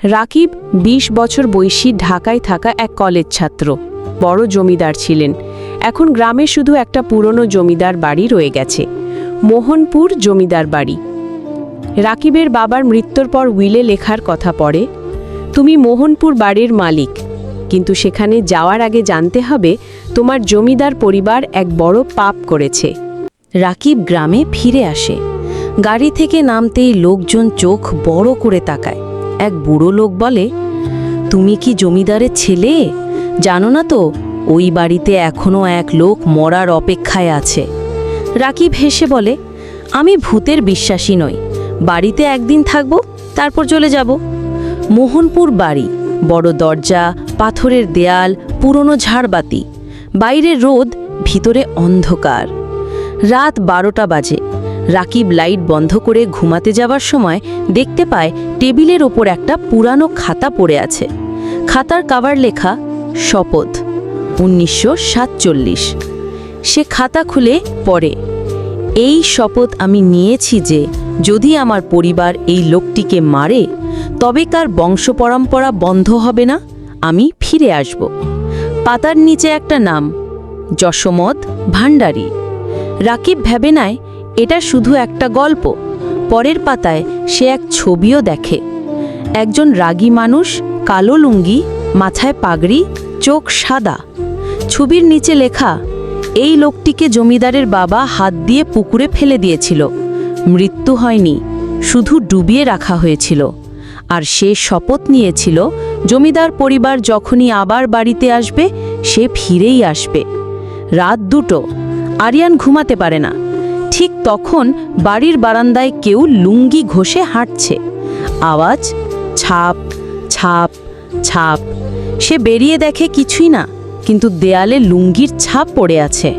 রাকিব ২০ বছর বয়সী ঢাকায় থাকা এক কলেজ ছাত্র। বড় জমিদার ছিলেন। এখন গ্রামে শুধু একটা পুরনো জমিদার বাড়ি রয়ে গেছে, মোহনপুর জমিদার বাড়ি। রাকিবের বাবার মৃত্যুর পর উইলে লেখার কথা পড়ে, তুমি মোহনপুর বাড়ির মালিক, কিন্তু সেখানে যাওয়ার আগে জানতে হবে তোমার জমিদার পরিবার এক বড় পাপ করেছে। রাকিব গ্রামে ফিরে আসে। গাড়ি থেকে নামতেই লোকজন চোখ বড় করে তাকায়। এক বুড়ো লোক বলে, তুমি কি জমিদারের ছেলে? জানো না তো, ওই বাড়িতে এখনও এক লোক মরার অপেক্ষায় আছে। রাকিব হেসে বলে, আমি ভূতের বিশ্বাসী নই, বাড়িতে একদিন থাকব, তারপর চলে যাব। মোহনপুর বাড়ি, বড় দরজা, পাথরের দেয়াল, পুরনো ঝাড়বাতি, বাইরে রোদ, ভিতরে অন্ধকার। রাত 12টা বাজে। রাকিব লাইট বন্ধ করে ঘুমাতে যাবার সময় দেখতে পায় টেবিলের ওপর একটা পুরানো খাতা পড়ে আছে। খাতার কভার লেখা শপথ 1947। সে খাতা খুলে পড়ে, এই শপথ আমি নিয়েছি যে যদি আমার পরিবার এই লোকটিকে মারে তবে কার বংশপরম্পরা বন্ধ হবে না, আমি ফিরে আসব। পাতার নিচে একটা নাম, যশোমদ ভান্ডারী। রাকিব ভেবে নেয় এটা শুধু একটা গল্প। পরের পাতায় সে এক ছবিও দেখে, একজন রাগী মানুষ, কালো লুঙ্গি, মাথায় পাগড়ি, চোখ সাদা। ছবির নিচে লেখা, এই লোকটিকে জমিদারের বাবা হাত দিয়ে পুকুরে ফেলে দিয়েছিল, মৃত্যু হয়নি, শুধু ডুবিয়ে রাখা হয়েছিল। আর সে শপথ নিয়েছিল জমিদার পরিবার যখনই আবার বাড়িতে আসবে সে ফিরেই আসবে। রাত 2টো, আরিয়ান ঘুমাতে পারে না। ঠিক তখন বাড়ির বারান্দায় কেউ লুঙ্গি ঘষে হাঁটছে। আওয়াজ, ছাপ ছাপ ছাপ। সে বেরিয়ে দেখে কিছুই না, কিন্তু দেয়ালে লুঙ্গির ছাপ পড়ে আছে।